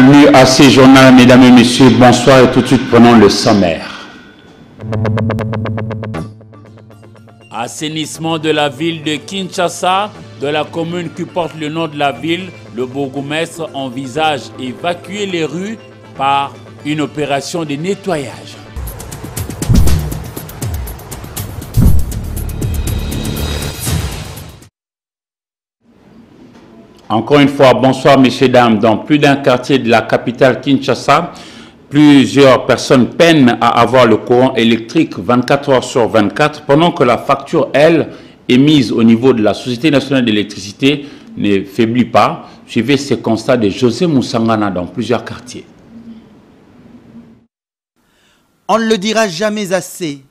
Bienvenue à ces journaux, mesdames et messieurs. Bonsoir et tout de suite prenons le sommaire. Assainissement de la ville de Kinshasa, de la commune qui porte le nom de la ville, le bourgmestre envisage évacuer les rues par une opération de nettoyage. Encore une fois, bonsoir messieurs, dames. Dans plus d'un quartier de la capitale Kinshasa, plusieurs personnes peinent à avoir le courant électrique 24 heures sur 24, pendant que la facture, elle, émise au niveau de la Société nationale d'électricité ne faiblit pas. Suivez ces constats de José Moussangana dans plusieurs quartiers. On ne le dira jamais assez.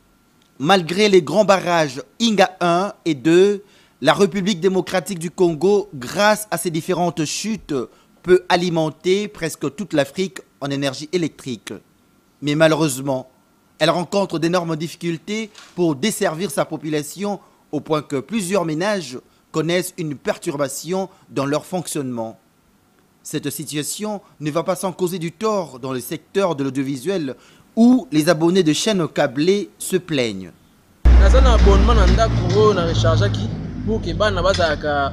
Malgré les grands barrages Inga 1 et 2, la République démocratique du Congo, grâce à ses différentes chutes, peut alimenter presque toute l'Afrique en énergie électrique. Mais malheureusement, elle rencontre d'énormes difficultés pour desservir sa population au point que plusieurs ménages connaissent une perturbation dans leur fonctionnement. Cette situation ne va pas sans causer du tort dans le secteur de l'audiovisuel où les abonnés de chaînes câblées se plaignent. Pour que bana bazaka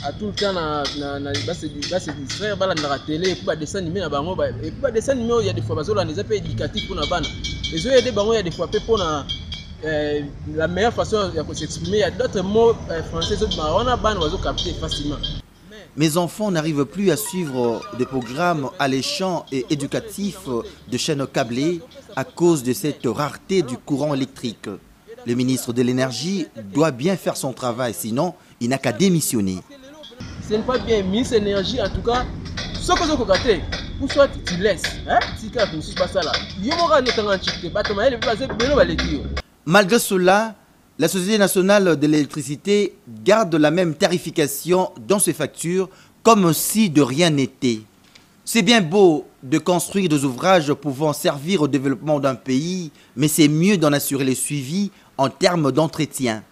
à tout le temps na se distraire bala na télé pour dessin animé na bango et pour dessin animé il y a des fois bazola des appels éducatifs pour na bana les aider bango il y a des fois pour na la meilleure façon de s'exprimer il y a d'autres mots français autres on a bana bazo capter facilement. Mes enfants n'arrivent plus à suivre des programmes alléchants et éducatifs de chaînes câblées à cause de cette rareté du courant électrique. Le ministre de l'énergie doit bien faire son travail, sinon il n'a qu'à démissionner. Ce n'est pas bien, ministre de l'énergie en tout cas, ce que vous avez ou soit tu laisses, Malgré cela, la Société nationale de l'électricité garde la même tarification dans ses factures comme si de rien n'était. C'est bien beau de construire des ouvrages pouvant servir au développement d'un pays, mais c'est mieux d'en assurer le suivi en termes d'entretien.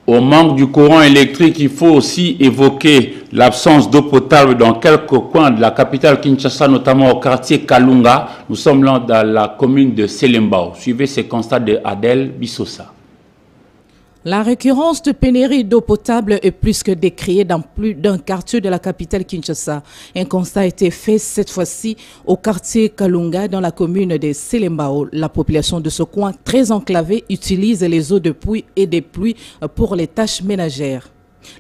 Au manque du courant électrique, il faut aussi évoquer l'absence d'eau potable dans quelques coins de la capitale Kinshasa, notamment au quartier Kalunga. Nous sommes là dans la commune de Selembao. Suivez ces constats de Adèle Bissosa. La récurrence de pénurie d'eau potable est plus que décriée dans plus d'un quartier de la capitale Kinshasa. Un constat a été fait cette fois-ci au quartier Kalunga dans la commune de Selembao. La population de ce coin très enclavé utilise les eaux de pluie et des pluies pour les tâches ménagères.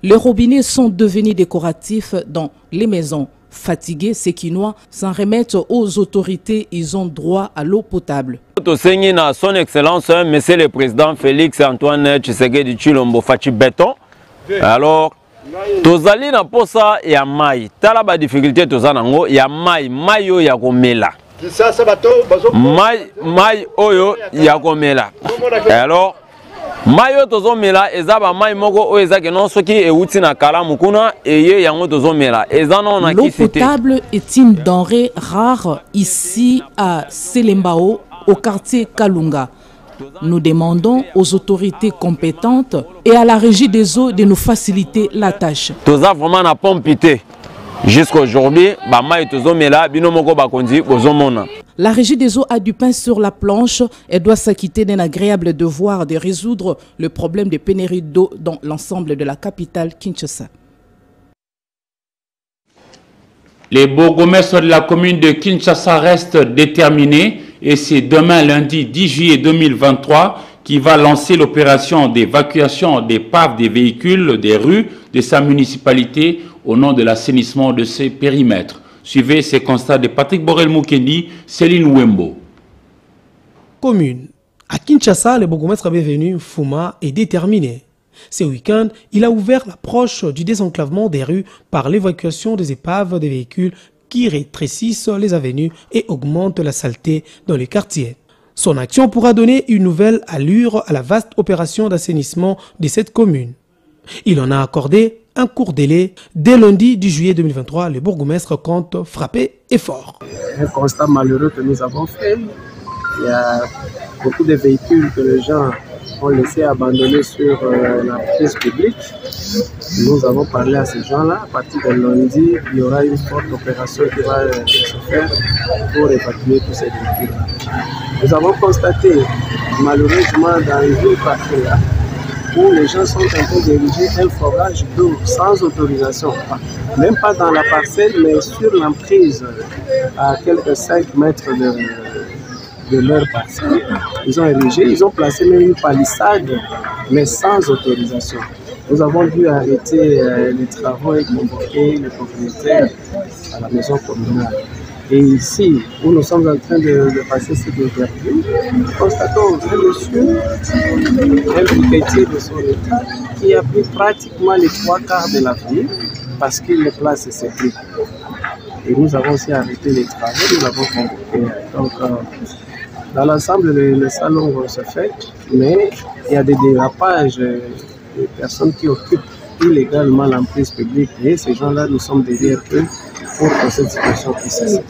Les robinets sont devenus décoratifs dans les maisons. Fatigués, ces Kinois s'en remettent aux autorités, ils ont droit à l'eau potable. Son Excellence, Monsieur le Président Félix Antoine Tshisekedi Tshilombo Fachi Béton. Alors, tozali na posa ya mai. Tala ba difficulté tozanango ya mai yo ya komela. Mai oyo ya komela. Alors, mayo tozomela ezaba mai moko o ezake non soki euti na kala mukuna eye yango tozomela ezana na l'eau potable est une denrée rare ici à Selembao au quartier Kalunga. Nous demandons aux autorités compétentes et à la régie des eaux de nous faciliter la tâche. Toza vraiment na pompité. Jusqu'à aujourd'hui, la régie des eaux a du pain sur la planche et doit s'acquitter d'un agréable devoir de résoudre le problème de pénurie d'eau dans l'ensemble de la capitale Kinshasa. Les bourgmestres de la commune de Kinshasa restent déterminés et c'est demain lundi 10 juillet 2023 qui va lancer l'opération d'évacuation des paves des véhicules des rues de sa municipalité au nom de l'assainissement de ses périmètres. Suivez ces constats de Patrick Borel-Moukendi, Céline Wembo. Commune. À Kinshasa, le bourgmestre bienvenu Fuma est déterminé. Ce week-end, il a ouvert l'approche du désenclavement des rues par l'évacuation des épaves des véhicules qui rétrécissent les avenues et augmentent la saleté dans les quartiers. Son action pourra donner une nouvelle allure à la vaste opération d'assainissement de cette commune. Il en a accordé un court délai. Dès lundi 10 juillet 2023, le bourgmestre compte frapper et fort. Un constat malheureux que nous avons fait. Il y a beaucoup de véhicules que les gens ont laissé abandonner sur la prise publique. Nous avons parlé à ces gens-là. À partir de lundi, il y aura une forte opération qui va se faire pour évacuer tous ces véhicules. Nous avons constaté, malheureusement, dans une partie là, où les gens sont en train d'ériger un forage d'eau sans autorisation. Même pas dans la parcelle, mais sur l'emprise, à quelques 5 mètres de leur parcelle. Ils ont érigé, ils ont placé même une palissade, mais sans autorisation. Nous avons dû arrêter les travaux et convoquer les propriétaires à la maison communale. Et ici, où nous sommes en train de passer cette interview, nous constatons un monsieur, un piquetier de son état, qui a pris pratiquement les 3/4 de la ville parce qu'il les place ses prix. Et nous avons aussi arrêté les travaux, nous l'avons convoqué. Donc, dans l'ensemble, le salon se fait, mais il y a des dérapages, des personnes qui occupent illégalement l'emprise publique. Et ces gens-là, nous sommes derrière eux pour que cette situation puisse cesser.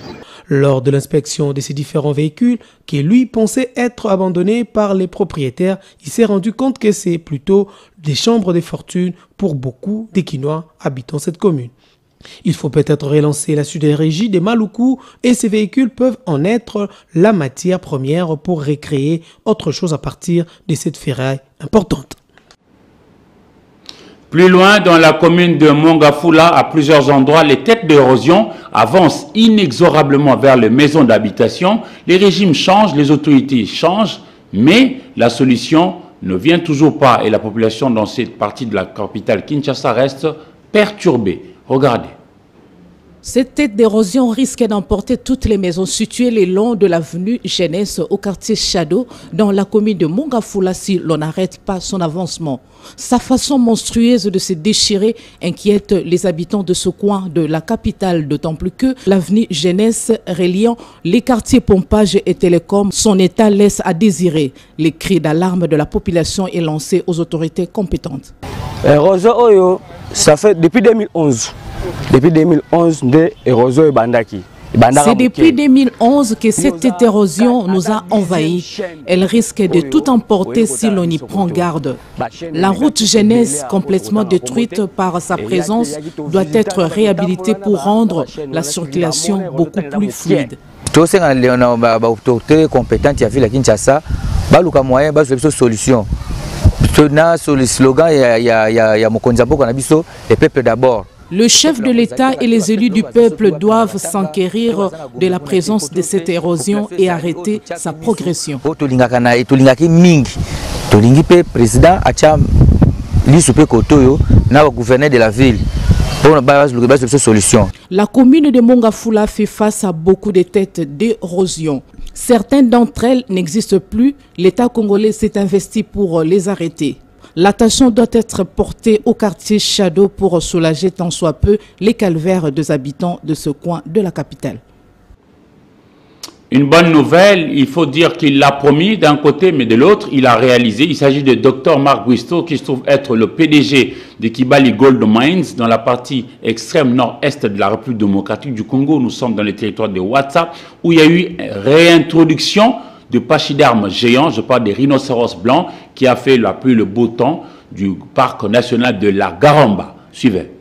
Lors de l'inspection de ces différents véhicules, qui lui pensait être abandonnés par les propriétaires, il s'est rendu compte que c'est plutôt des chambres de fortune pour beaucoup des Quinois habitant cette commune. Il faut peut-être relancer la sidérurgie des Maluku et ces véhicules peuvent en être la matière première pour recréer autre chose à partir de cette ferraille importante. Plus loin, dans la commune de Mongafula, à plusieurs endroits, les têtes d'érosion avancent inexorablement vers les maisons d'habitation. Les régimes changent, les autorités changent, mais la solution ne vient toujours pas et la population dans cette partie de la capitale Kinshasa reste perturbée. Regardez. Cette tête d'érosion risque d'emporter toutes les maisons situées le long de l'avenue Jeunesse au quartier Shadow dans la commune de Mongafula si l'on n'arrête pas son avancement. Sa façon monstrueuse de se déchirer inquiète les habitants de ce coin de la capitale, d'autant plus que l'avenue Jeunesse reliant les quartiers Pompage et Télécom, son état laisse à désirer. Les cris d'alarme de la population est lancé aux autorités compétentes. Ça fait depuis 2011. Depuis 2011, l'érosion est bandaki. C'est depuis 2011 que cette érosion nous a envahis. Elle risque de tout emporter si l'on y prend garde. La route Jeunesse, complètement détruite par sa présence, doit être réhabilitée pour rendre la circulation beaucoup plus fluide. Tous les autorités compétentes à la Kinshasa, il moyen de solution. Le slogan, il y a le peuple d'abord. Le chef de l'État et les élus du peuple doivent s'enquérir de la présence de cette érosion et arrêter sa progression. La commune de Mongafula fait face à beaucoup de têtes d'érosion. Certaines d'entre elles n'existent plus. L'État congolais s'est investi pour les arrêter. L'attention doit être portée au quartier Shadow pour soulager tant soit peu les calvaires des habitants de ce coin de la capitale. Une bonne nouvelle, il faut dire qu'il l'a promis d'un côté, mais de l'autre, il a réalisé. Il s'agit de Dr Marc Guisto, qui se trouve être le PDG de Kibali Gold Mines, dans la partie extrême nord-est de la République démocratique du Congo. Nous sommes dans le territoire de WhatsApp, où il y a eu réintroduction de pachydermes géants, je parle des rhinocéros blancs, qui a fait la pluie, le beau temps du parc national de la Garamba. Suivez.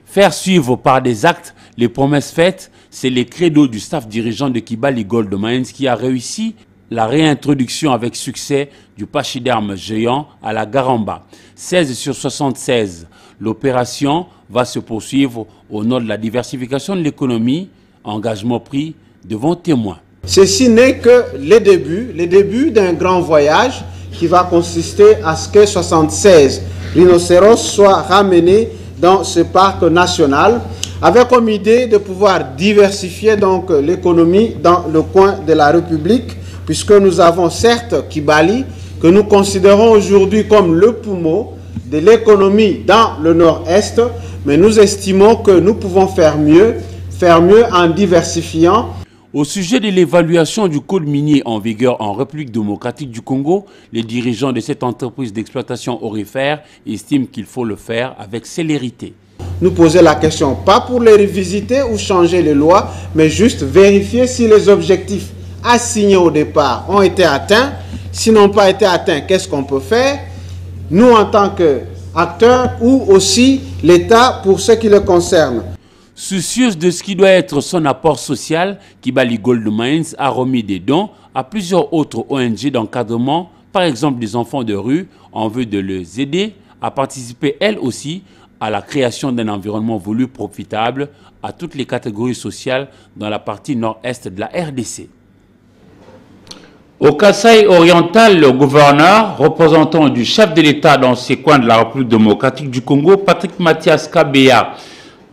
Faire suivre par des actes les promesses faites, c'est le credo du staff dirigeant de Kibali Gold Mines qui a réussi la réintroduction avec succès du pachyderme géant à la Garamba. 16 sur 76, l'opération va se poursuivre au nom de la diversification de l'économie, engagement pris devant témoins. Ceci n'est que le début d'un grand voyage qui va consister à ce que 76 rhinocéros soient ramenés dans ce parc national, avec comme idée de pouvoir diversifier donc l'économie dans le coin de la République, puisque nous avons certes Kibali, que nous considérons aujourd'hui comme le poumon de l'économie dans le nord-est, mais nous estimons que nous pouvons faire mieux en diversifiant. Au sujet de l'évaluation du code minier en vigueur en République démocratique du Congo, les dirigeants de cette entreprise d'exploitation aurifère estiment qu'il faut le faire avec célérité. Nous poser la question, pas pour les revisiter ou changer les lois, mais juste vérifier si les objectifs assignés au départ ont été atteints s'ils n'ont pas été atteints, qu'est-ce qu'on peut faire? Nous, en tant qu'acteurs, ou aussi l'État pour ce qui le concerne. Soucieuse de ce qui doit être son apport social, Kibali Gold Mines a remis des dons à plusieurs autres ONG d'encadrement, par exemple des enfants de rue, en vue de les aider à participer elles aussi à la création d'un environnement voulu profitable à toutes les catégories sociales dans la partie nord-est de la RDC. Au Kasaï oriental, le gouverneur, représentant du chef de l'État dans ces coins de la République démocratique du Congo, Patrick Mathias Kabeya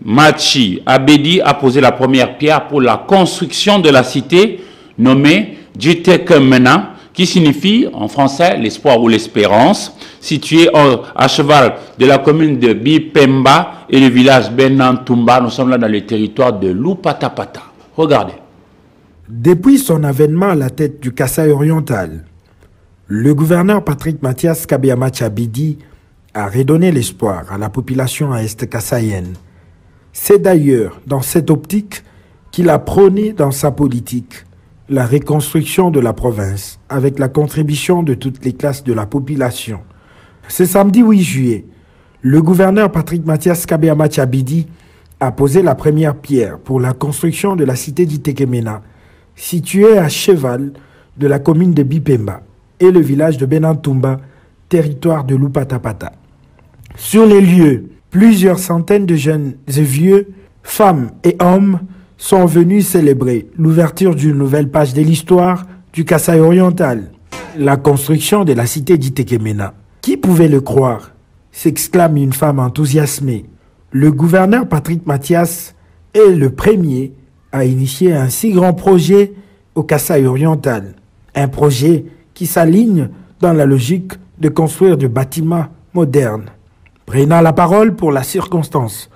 Machi Abedi, a posé la première pierre pour la construction de la cité nommée Djitekemena, qui signifie en français l'espoir ou l'espérance, située à cheval de la commune de Bipemba et le village Benantumba. Nous sommes là dans le territoire de Lupatapata. Regardez. Depuis son avènement à la tête du Kasaï oriental, le gouverneur Patrick Mathias Kabeya Machi Abedi a redonné l'espoir à la population est-kassaïenne. C'est d'ailleurs dans cette optique qu'il a prôné dans sa politique la reconstruction de la province avec la contribution de toutes les classes de la population. Ce samedi 8 juillet, le gouverneur Patrick Mathias Kabeya Machi Abedi a posé la première pierre pour la construction de la cité d'Itekemena, située à cheval de la commune de Bipemba et le village de Benantumba, territoire de Lupatapata. Sur les lieux, plusieurs centaines de jeunes et vieux, femmes et hommes sont venus célébrer l'ouverture d'une nouvelle page de l'histoire du Kasaï oriental, la construction de la cité d'Itekemena. Qui pouvait le croire? S'exclame une femme enthousiasmée. Le gouverneur Patrick Mathias est le premier à initier un si grand projet au Kasaï oriental. Un projet qui s'aligne dans la logique de construire des bâtiments modernes. Prenant la parole pour la circonstance,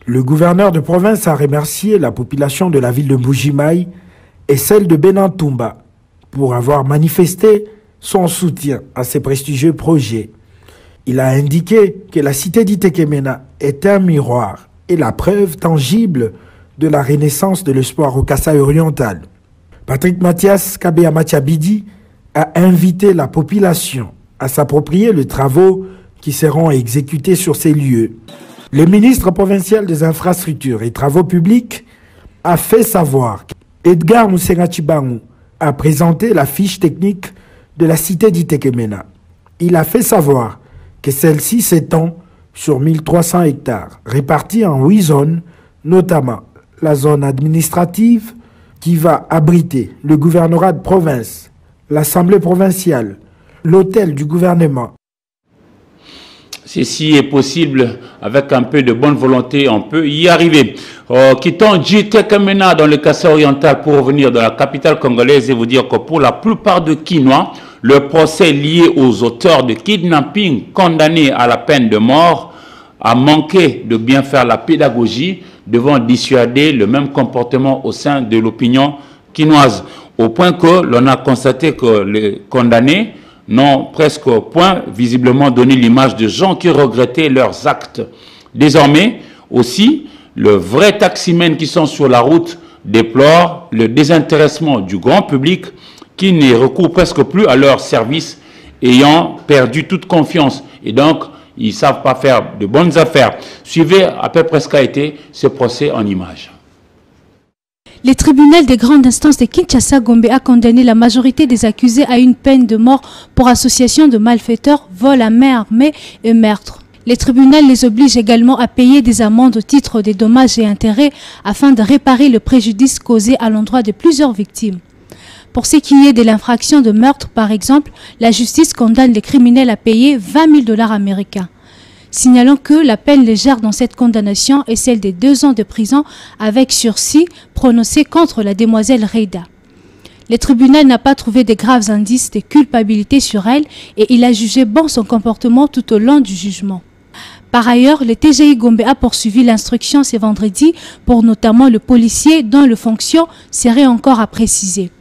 le gouverneur de province a remercié la population de la ville de Mbujimayi et celle de Benantumba pour avoir manifesté son soutien à ces prestigieux projets. Il a indiqué que la cité d'Itekemena est un miroir et la preuve tangible de la renaissance de l'espoir au Kasaï oriental. Patrick Mathias Kabeya Machi Abedi a invité la population à s'approprier les travaux qui seront exécutés sur ces lieux. Le ministre provincial des infrastructures et travaux publics a fait savoir qu'Edgar Musengachibangu a présenté la fiche technique de la cité d'Itekemena. Il a fait savoir que celle-ci s'étend sur 1300 hectares, répartis en 8 zones, notamment la zone administrative qui va abriter le gouvernorat de province, l'assemblée provinciale, l'hôtel du gouvernement. Ceci est possible avec un peu de bonne volonté, on peut y arriver. Quittons Djitekemena dans le Kasaï oriental pour revenir dans la capitale congolaise et vous dire que pour la plupart de Kinois, le procès lié aux auteurs de kidnapping condamnés à la peine de mort a manqué de bien faire la pédagogie devant dissuader le même comportement au sein de l'opinion quinoise, au point que l'on a constaté que les condamnés n'ont presque point visiblement donné l'image de gens qui regrettaient leurs actes. Désormais, aussi, le vrai taximènes qui sont sur la route déplorent le désintéressement du grand public qui ne recourt presque plus à leur service, ayant perdu toute confiance. Et donc, ils ne savent pas faire de bonnes affaires. Suivez à peu près ce qu'a été ce procès en images. Le tribunal des grandes instances de Kinshasa Gombe a condamné la majorité des accusés à une peine de mort pour association de malfaiteurs, vol à main armée et meurtre. Le tribunal les oblige également à payer des amendes au titre des dommages et intérêts afin de réparer le préjudice causé à l'endroit de plusieurs victimes. Pour ce qui est de l'infraction de meurtre, par exemple, la justice condamne les criminels à payer 20 000 $ américains. Signalons que la peine légère dans cette condamnation est celle de 2 ans de prison avec sursis prononcée contre la demoiselle Reida. Le tribunal n'a pas trouvé de graves indices de culpabilité sur elle et il a jugé bon son comportement tout au long du jugement. Par ailleurs, le TGI Gombe a poursuivi l'instruction ce vendredi pour notamment le policier dont les fonctions seraient encore à préciser.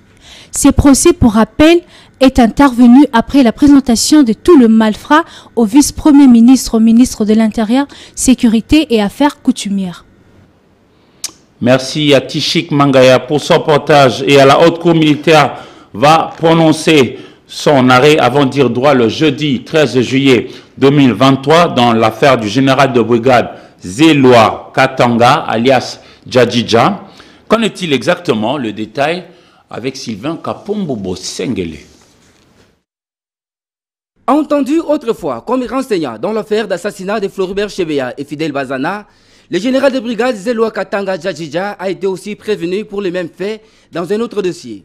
Ce procès, pour rappel, est intervenu après la présentation de tout le malfrat au vice-premier ministre, au ministre de l'Intérieur, Sécurité et Affaires coutumières. Merci à Tishik Mangaya pour son reportage et à la haute cour militaire va prononcer son arrêt avant dire droit le jeudi 13 juillet 2023 dans l'affaire du général de brigade Zelwa Katanga alias Djadjidja. Qu'en est-il exactement? Le détail avec Sylvain Kapombobo Sengele. Entendu autrefois comme renseignant dans l'affaire d'assassinat de Floribert Chebeya et Fidel Bazana, le général de brigade Zelwa Katanga Djadjidja a été aussi prévenu pour les mêmes faits dans un autre dossier.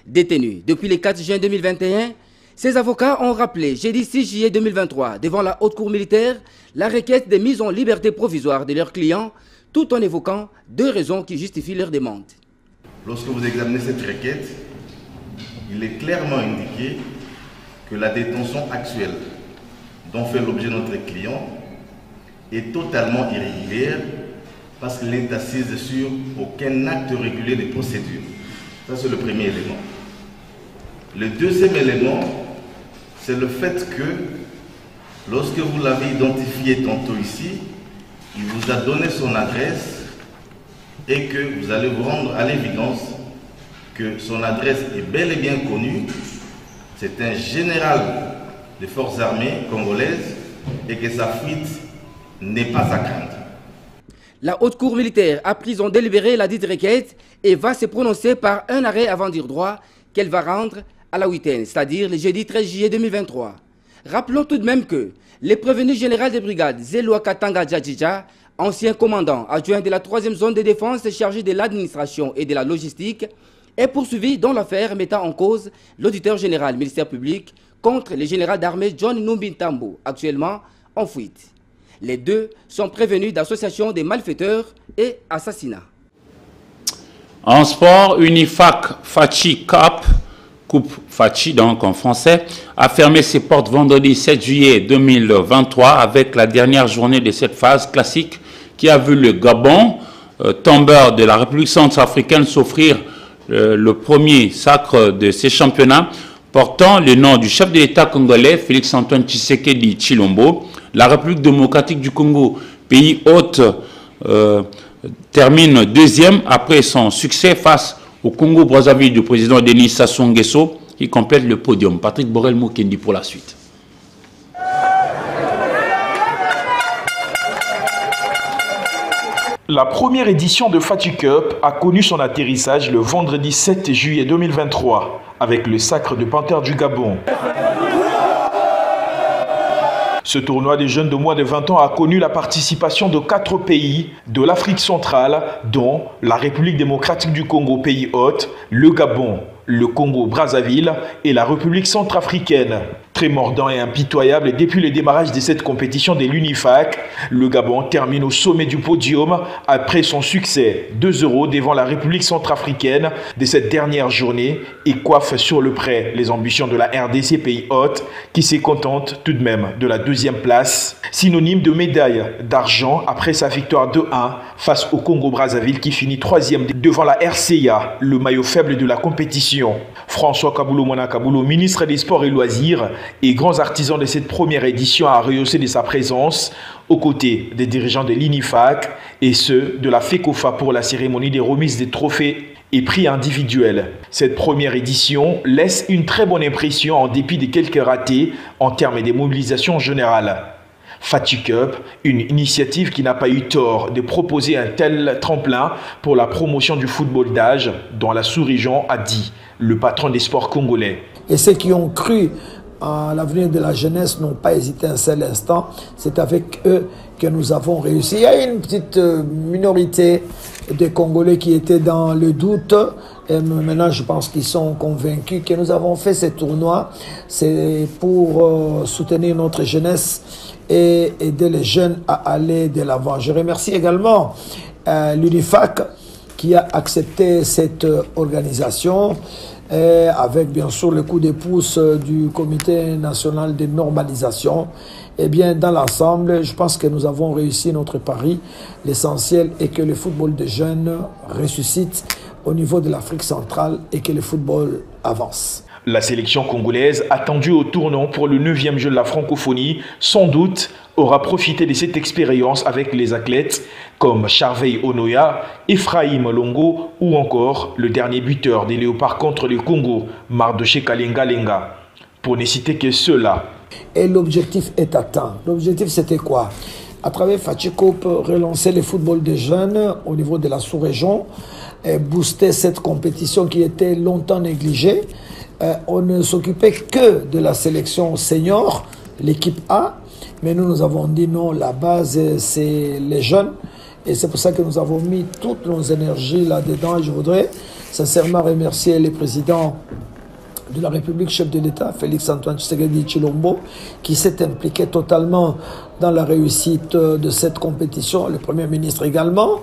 Détenu depuis le 4 juin 2021, ses avocats ont rappelé jeudi 6 juillet 2023 devant la haute cour militaire la requête de mise en liberté provisoire de leurs clients tout en évoquant deux raisons qui justifient leur demande. Lorsque vous examinez cette requête, il est clairement indiqué que la détention actuelle dont fait l'objet notre client est totalement irrégulière parce qu'elle est assise sur aucun acte régulier de procédure. Ça, c'est le premier élément. Le deuxième élément, c'est le fait que lorsque vous l'avez identifié tantôt ici, il vous a donné son adresse et que vous allez vous rendre à l'évidence que son adresse est bel et bien connue. C'est un général des forces armées congolaises et que sa fuite n'est pas à craindre. La haute cour militaire a pris en délibéré la dite requête et va se prononcer par un arrêt avant dire droit qu'elle va rendre à la week-end, c'est-à-dire le jeudi 13 juillet 2023. Rappelons tout de même que le prévenu général des brigades Zelwa Katanga Djadjidja, ancien commandant adjoint de la 3e zone de défense chargé de l'administration et de la logistique, est poursuivi dans l'affaire mettant en cause l'auditeur général ministère public contre le général d'armée John Numbi Ntambo, actuellement en fuite. Les deux sont prévenus d'association des malfaiteurs et assassinats. En sport, Unifac Fachi Cup, Coupe Fachi donc en français, a fermé ses portes vendredi 7 juillet 2023 avec la dernière journée de cette phase classique qui a vu le Gabon, tombeur de la République centrafricaine, s'offrir le premier sacre de ces championnats portant le nom du chef de l'État congolais Félix-Antoine Tshisekedi Tshilombo. La République démocratique du Congo, pays hôte, termine deuxième après son succès face au Congo-Brazzaville du président Denis Sassou Nguesso qui complète le podium. Patrick Borel-Mokendi pour la suite. La première édition de Fachi Cup a connu son atterrissage le vendredi 7 juillet 2023 avec le sacre de Panthère du Gabon. Ce tournoi des jeunes de moins de 20 ans a connu la participation de 4 pays de l'Afrique centrale, dont la République démocratique du Congo, pays hôte, le Gabon, le Congo-Brazzaville et la République centrafricaine. Très mordant et impitoyable, depuis le démarrage de cette compétition de l'Unifac, le Gabon termine au sommet du podium après son succès 2-0 devant la République centrafricaine de cette dernière journée et coiffe sur le prêt les ambitions de la RDC pays hôte qui se contente tout de même de la 2e place, synonyme de médaille d'argent après sa victoire 2-1 face au Congo-Brazzaville qui finit 3e devant la RCA, le maillot faible de la compétition. François Kaboulou-Mona Kaboulou, ministre des Sports et Loisirs et grands artisans de cette première édition, a rehaussé de sa présence aux côtés des dirigeants de l'INIFAC et ceux de la FECOFA pour la cérémonie des remises des trophées et prix individuels. Cette première édition laisse une très bonne impression en dépit de quelques ratés en termes de mobilisation générale. Fachi Cup, une initiative qui n'a pas eu tort de proposer un tel tremplin pour la promotion du football d'âge dans la sous-région, a dit le patron des sports congolais. Et ceux qui ont cru à l'avenir de la jeunesse n'ont pas hésité un seul instant. C'est avec eux que nous avons réussi. Il y a une petite minorité de Congolais qui étaient dans le doute. Et maintenant, je pense qu'ils sont convaincus que nous avons fait ce tournoi. C'est pour soutenir notre jeunesse et aider les jeunes à aller de l'avant. Je remercie également l'UNIFAC qui a accepté cette organisation. Et avec bien sûr le coup de pouce du Comité national de normalisation. Eh bien, dans l'ensemble, je pense que nous avons réussi notre pari. L'essentiel est que le football de jeunes ressuscite au niveau de l'Afrique centrale et que le football avance. La sélection congolaise, attendue au tournant pour le 9e jeu de la francophonie, sans doute aura profité de cette expérience avec les athlètes comme Charveil Onoya, Ephraim Longo ou encore le dernier buteur des Léopards contre le Congo, Mardoché Kalenga Lenga. pour ne citer que ceux-là. Et l'objectif est atteint. L'objectif, c'était quoi? À travers Fachiko, relancer le football des jeunes au niveau de la sous-région, booster cette compétition qui était longtemps négligée. On ne s'occupait que de la sélection senior, l'équipe A, mais nous avons dit non, la base, c'est les jeunes. Et c'est pour ça que nous avons mis toutes nos énergies là-dedans. Et je voudrais sincèrement remercier les présidents de la République, chef de l'État, Félix-Antoine Tshisekedi Tshilombo, qui s'est impliqué totalement dans la réussite de cette compétition. Le Premier ministre également,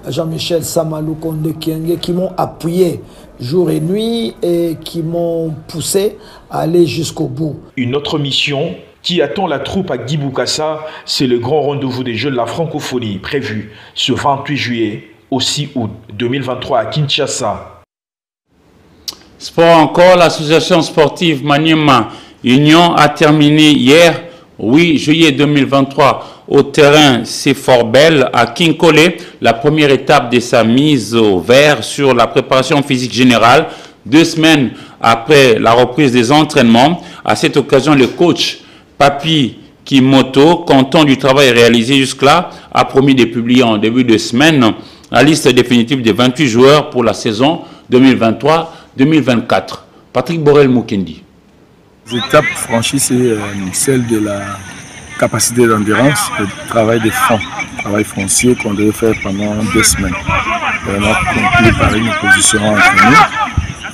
Jean-Michel Samalou Konde Kienge, qui m'ont appuyé jour et nuit et qui m'ont poussé à aller jusqu'au bout. Une autre mission qui attend la troupe à Guy-Bokassa, c'est le grand rendez-vous des Jeux de la francophonie prévu ce 28 juillet au 6 août 2023 à Kinshasa. Sport encore, l'association sportive Maniema Union a terminé hier, 8 juillet 2023, au terrain Seforbel à Kinkole, la première étape de sa mise au vert sur la préparation physique générale, 2 semaines après la reprise des entraînements. À cette occasion, le coach Papi Kimoto, content du travail réalisé jusque-là, a promis de publier en début de semaine la liste définitive des 28 joueurs pour la saison 2023-2024. Patrick Borel-Mukendi. L'étape franchie, c'est celle de la capacité d'endurance et du travail de fond, travail foncier qu'on devait faire pendant 2 semaines. Et on a conclu par une position entraînée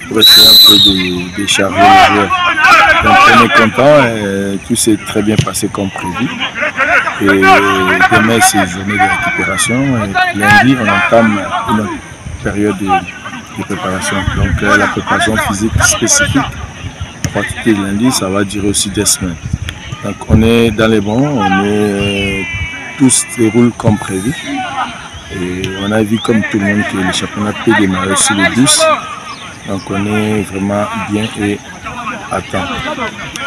pour essayer un peu de décharger les joueurs. Donc on est content et tout s'est très bien passé comme prévu. Et demain c'est journée de récupération et lundi on entame une période de préparation. Donc la préparation physique spécifique à partir de lundi, ça va durer aussi 2 semaines. Donc on est dans les bons, tout se déroule comme prévu. Et on a vu comme tout le monde que le championnat peut démarrer sur le 10. Donc on est vraiment bien et à temps.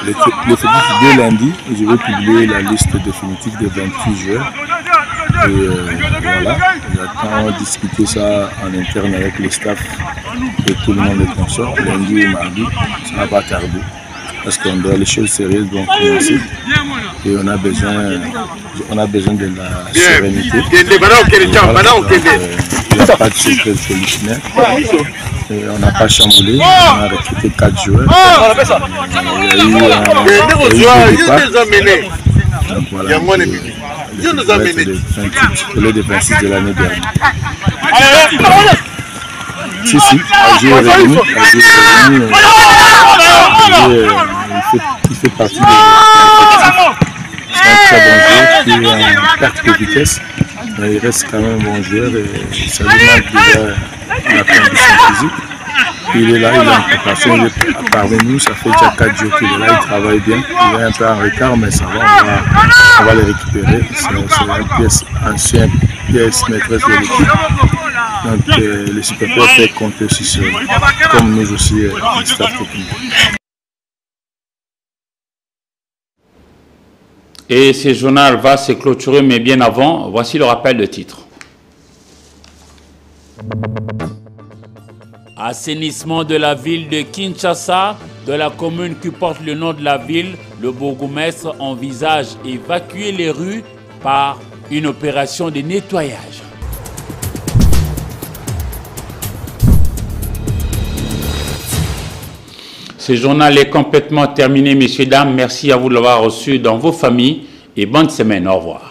L'effectif de lundi, je vais publier la liste définitive des 28 joueurs. Et voilà, j'attends discuter ça en interne avec le staff et tout le monde est consort. Lundi ou mardi, ça va pas tarder. Parce qu'on doit, les choses sérieuses vont commencer. Et on a besoin de la sérénité. Il n'y a pas de secret solutionnaire. On n'a pas chamboulé, on a recruté 4 joueurs. Il y a eu un départ. Donc voilà, le 26 de l'année dernière. Si, Agir est revenu. Il fait partie de l'effectif. C'est un très bon joueur qui est en perte de vitesse. Mais il reste quand même un bon joueur et ça lui manque déjà la condition physique. Il est là, il est en préparation, il est parmi nous, ça fait déjà 4 jours qu'il est là, il travaille bien. Il est un peu en retard, mais ça va, on va le récupérer. C'est une pièce maîtresse de l'équipe. Donc les supporters peuvent compter aussi sur eux, comme nous aussi, le staff technique. Et ce journal va se clôturer, mais bien avant, voici le rappel de titre. Assainissement de la ville de Kinshasa, de la commune qui porte le nom de la ville, le bourgmestre envisage évacuer les rues par une opération de nettoyage. Ce journal est complètement terminé, messieurs, dames. Merci à vous de l'avoir reçu dans vos familles et bonne semaine. Au revoir.